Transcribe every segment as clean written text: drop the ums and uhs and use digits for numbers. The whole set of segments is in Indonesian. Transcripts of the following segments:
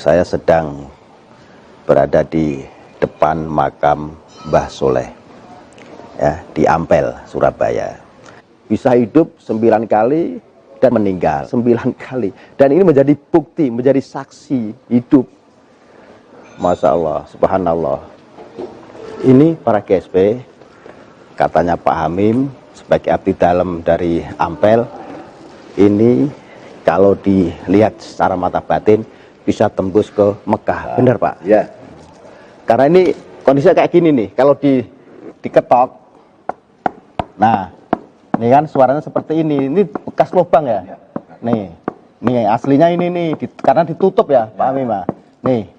Saya sedang berada di depan makam Mbah Soleh, ya, di Ampel, Surabaya. Bisa hidup 9 kali dan meninggal 9 kali. Dan ini menjadi bukti, menjadi saksi hidup. Masya Allah, subhanallah. Ini para GSP, katanya Pak Hamim, sebagai abdi dalam dari Ampel, ini kalau dilihat secara mata batin, bisa tembus ke Mekah. Benar Pak? Ya. Karena ini kondisinya kayak gini nih, kalau diketok, nah, ini kan suaranya seperti ini bekas lubang ya. Nih aslinya ini nih, karena ditutup ya Pak Amim. Nih,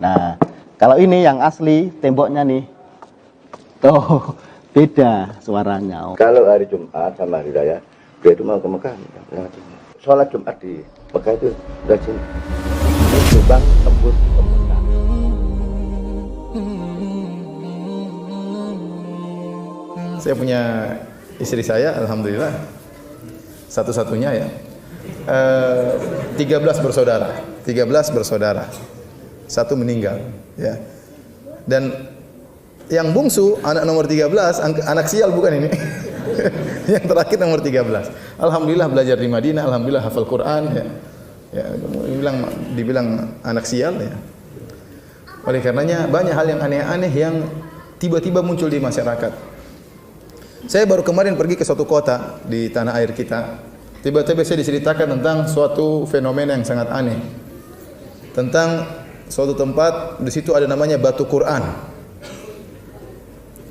nah kalau ini yang asli temboknya nih, tuh beda suaranya. Kalau hari Jumat sama hari Raya, dia itu mau ke Mekah. Sholat Jumat di Mekah itu dari sini. Lubang tembus ke Mekah. Saya punya istri saya, alhamdulillah, satu-satunya ya. 13 bersaudara, satu meninggal, ya. Dan yang bungsu, anak nomor 13, anak sial bukan ini. Yang terakhir nomor 13. Alhamdulillah belajar di Madinah, alhamdulillah hafal Quran, ya. Ya, dibilang anak sial, ya. Oleh karenanya banyak hal yang aneh-aneh yang tiba-tiba muncul di masyarakat. Saya baru kemarin pergi ke suatu kota di tanah air kita. Tiba-tiba saya diceritakan tentang suatu fenomena yang sangat aneh. Tentang suatu tempat, di situ ada namanya batu Quran.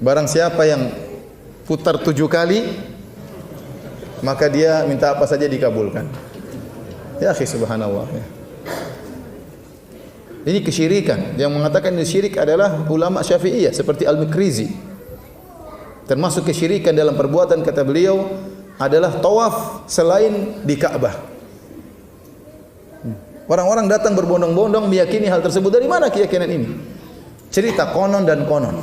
Barang siapa yang putar 7 kali, maka dia minta apa saja dikabulkan. Ya akhi, subhanallah, ya. Ini kesyirikan. Yang mengatakan ini syirik adalah ulama Syafi'iyah seperti Al-Mikrizi. Termasuk kesyirikan dalam perbuatan, kata beliau, adalah tawaf selain di Ka'bah. Orang-orang datang berbondong-bondong meyakini hal tersebut. Dari mana keyakinan ini? Cerita konon dan konon.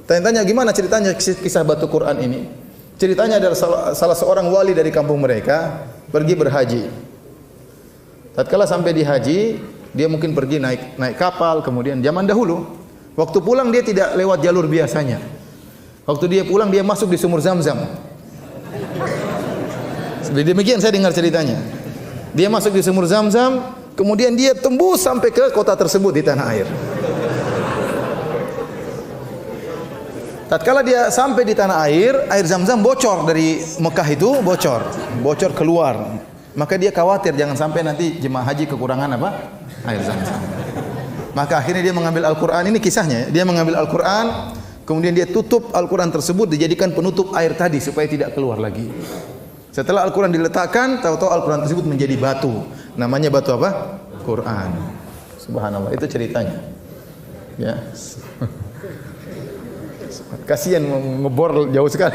Tanya-tanya gimana ceritanya kisah batu Quran ini? Ceritanya adalah salah seorang wali dari kampung mereka pergi berhaji. Tatkala sampai di haji, dia mungkin pergi naik kapal, kemudian zaman dahulu, waktu pulang dia tidak lewat jalur biasanya. Waktu dia pulang, dia masuk di sumur Zam-Zam. Demikian saya dengar ceritanya. Dia masuk di sumur Zam-Zam, kemudian dia tembus sampai ke kota tersebut di tanah air. Tatkala dia sampai di tanah air Zam-Zam bocor dari Mekah itu, bocor keluar. Maka dia khawatir jangan sampai nanti jemaah haji kekurangan apa? Air Zam-Zam. Maka akhirnya dia mengambil Al-Quran, ini kisahnya ya. Dia mengambil Al-Quran, kemudian dia tutup Al-Quran tersebut, dijadikan penutup air tadi supaya tidak keluar lagi. Setelah Al-Quran diletakkan, tahu-tahu Al-Quran tersebut menjadi batu. Namanya batu apa? Quran. Subhanallah, itu ceritanya. Ya. Kasihan ngebor jauh sekali.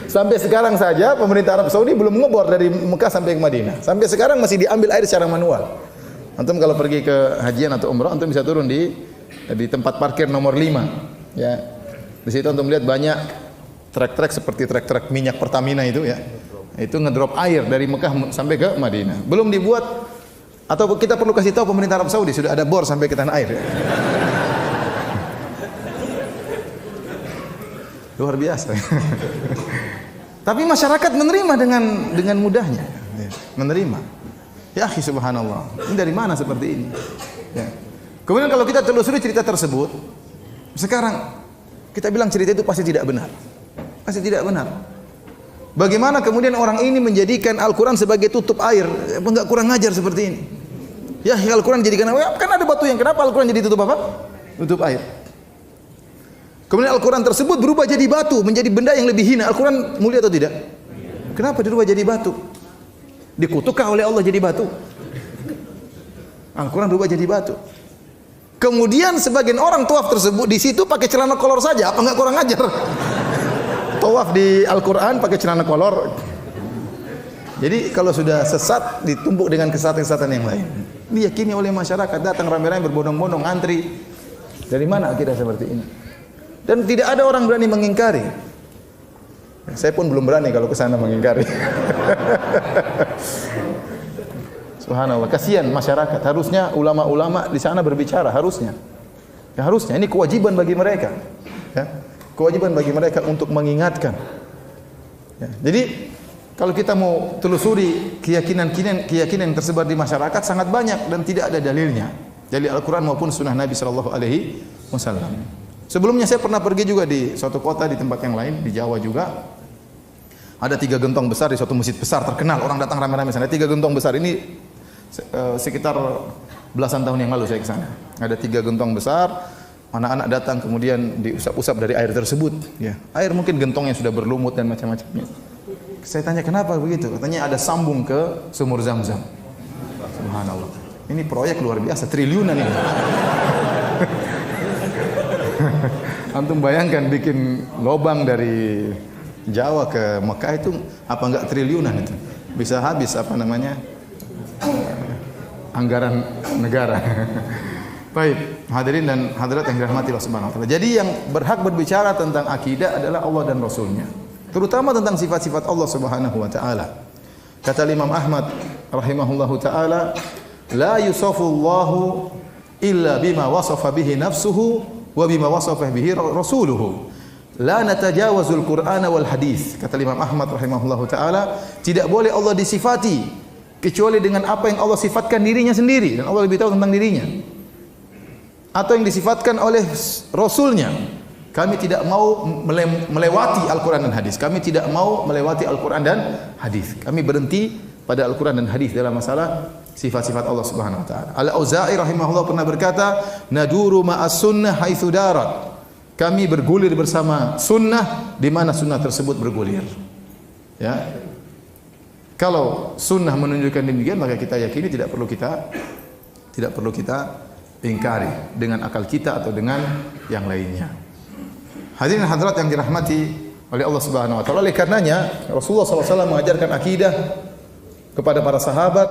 Sampai sekarang saja pemerintah Arab Saudi belum ngebor dari Mekah sampai ke Madinah. Sampai sekarang masih diambil air secara manual. Antum kalau pergi ke hajian atau umrah, antum bisa turun di tempat parkir nomor 5. Ya. Di situ antum lihat banyak trek-trek seperti trek-trek minyak Pertamina itu ya. Itu ngedrop air dari Mekah sampai ke Madinah. Belum dibuat, atau kita perlu kasih tahu pemerintah Arab Saudi sudah ada bor sampai ke tanah air. Ya. Luar biasa. Tapi masyarakat menerima dengan mudahnya. Ya. Menerima. Ya akhi, subhanallah. Ini dari mana seperti ini? Ya. Kemudian kalau kita telusuri cerita tersebut, sekarang kita bilang cerita itu pasti tidak benar. Pasti tidak benar. Bagaimana kemudian orang ini menjadikan Al-Quran sebagai tutup air? Enggak kurang ajar seperti ini. Ya, Al-Quran jadikan apa? Kan ada batu yang kenapa Al-Quran jadi tutup apa? Tutup air. Kemudian Al-Quran tersebut berubah jadi batu, menjadi benda yang lebih hina. Al-Quran mulia atau tidak? Kenapa dirubah jadi batu? Dikutukkah oleh Allah jadi batu? Al-Quran berubah jadi batu. Kemudian sebagian orang tawaf tersebut di situ pakai celana kolor saja, apa enggak kurang ajar? Tawaf di Al-Quran pakai celana kolor. Jadi kalau sudah sesat ditumpuk dengan kesesatan-kesesatan yang lain. Diyakini oleh masyarakat, datang ramai-ramai berbondong-bondong antri. Dari mana akidah seperti ini? Dan tidak ada orang berani mengingkari. Saya pun belum berani kalau ke sana mengingkari. Subhanallah, kasihan masyarakat. Harusnya ulama-ulama di sana berbicara, harusnya. Ya, harusnya ini kewajiban bagi mereka. Ya, kewajiban bagi mereka untuk mengingatkan. Ya, jadi kalau kita mau telusuri keyakinan yang tersebar di masyarakat sangat banyak dan tidak ada dalilnya dari Al-Quran maupun Sunnah Nabi Sallallahu Alaihi Wasallam. Sebelumnya saya pernah pergi juga di suatu kota di tempat yang lain di Jawa juga. Ada 3 gentong besar di suatu masjid besar terkenal, orang datang ramai-ramai sana. 3 gentong besar ini sekitar belasan tahun yang lalu saya ke sana. Ada 3 gentong besar, anak-anak datang kemudian diusap-usap dari air tersebut. Ya, air mungkin gentongnya sudah berlumut dan macam-macamnya. Saya tanya kenapa begitu? Katanya ada sambung ke sumur Zam-Zam. Subhanallah. Ini proyek luar biasa, triliunan ini. Antum bayangkan bikin lobang dari Jawa ke Mekah itu apa enggak triliunan itu? Bisa habis apa namanya? Anggaran negara. Baik, hadirin dan hadirat yang dirahmati Allah Subhanahu wa taala. Jadi yang berhak berbicara tentang akidah adalah Allah dan Rasulnya, terutama tentang sifat-sifat Allah Subhanahu wa taala. Kata Imam Ahmad rahimahullahu taala, la yusafullahu illa bima wasafa bihi nafsuhu wa bima wasafa bihi rasuluhu. La natajawazul Qur'ana wal hadis. Kata Imam Ahmad rahimahullahu taala, tidak boleh Allah disifati kecuali dengan apa yang Allah sifatkan dirinya sendiri dan Allah lebih tahu tentang dirinya. Atau yang disifatkan oleh Rasulnya. Kami tidak mau melewati Al-Quran dan hadis. Kami tidak mau melewati Al-Quran dan hadis. Kami berhenti pada Al-Quran dan hadis dalam masalah sifat-sifat Allah Subhanahu wa taala. Al-Auza'i rahimahullah pernah berkata, "Naduru ma'as sunnah haitsu darat." Kami bergulir bersama sunnah di mana sunnah tersebut bergulir. Ya. Kalau sunnah menunjukkan demikian, maka kita yakini tidak perlu kita ingkari dengan akal kita atau dengan yang lainnya. Hadirin hadirat yang dirahmati oleh Allah Subhanahu wa taala. Oleh karenanya Rasulullah SAW mengajarkan akidah kepada para sahabat